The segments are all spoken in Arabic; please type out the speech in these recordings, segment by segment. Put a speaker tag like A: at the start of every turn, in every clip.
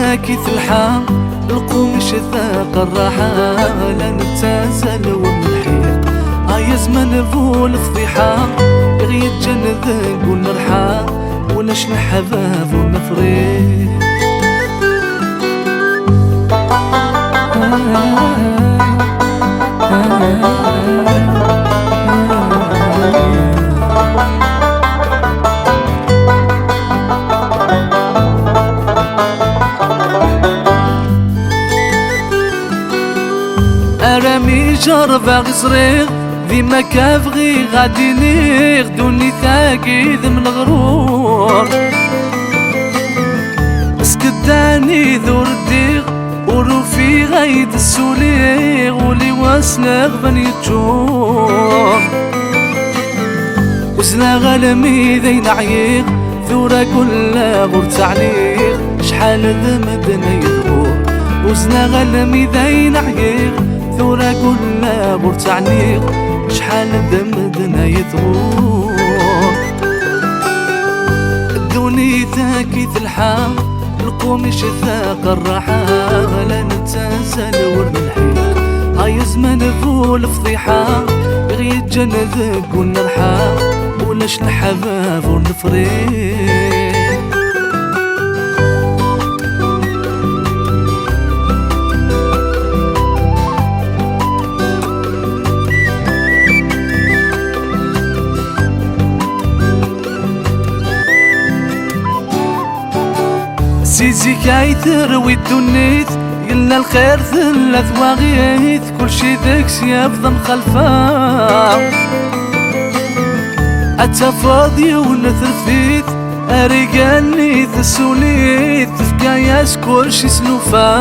A: ذاكي الحام القوم شذاق الراحة لا نتزل ونحيق هاي زمان فول فضيحة غير جنذب ونرحى ونشن حباب ونفريق أرامي جرب صغير ديما كافغي غادي نيغ دوني تاكيد من غرور اسكداني ذور الديغ وروفي غايد السوليغ ولي واسناغ بني تجور وزنا غلمي ذي نعيغ ثورة كلها غور تعليغ شحال ذمدنا يذور وزنا غلمي ذي نعيغ ثورة كلها غور تعليغ شحال ذمدنا يذور الدوني تاكي الحام القوم شثاق الراحة لا نتزل ونحيق هاي زمان فول فضيحة غير جنذب ونرحى ولاش الحباب ونفريق سيزي كاي تروي الدنيت يلا الخير ثلاث واغيث كل شي ذاكس يفضل خلفا أتا فاضي ونثرثيت أريقاني تسوليت تفكاياس كل شي سلوفا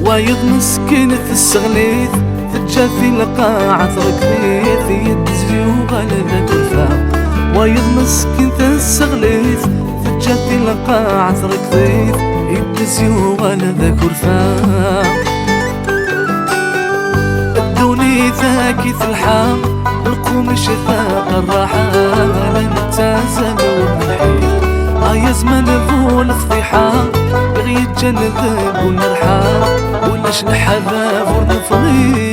A: وايض مسكينة السغليت تجافي القاعة ركضيت يد زيوغ على ذاك الفا وايض مسكينة السغليت جاتي القاعة ركضيت يدزيو على ذاك الرفاق الدوني ذاكي الحام القوم شثاق الراحة لا نتزل ونحيق هاي زمان فول فضيحة غير جنذب ونرحى ولاش الحباب ونفريق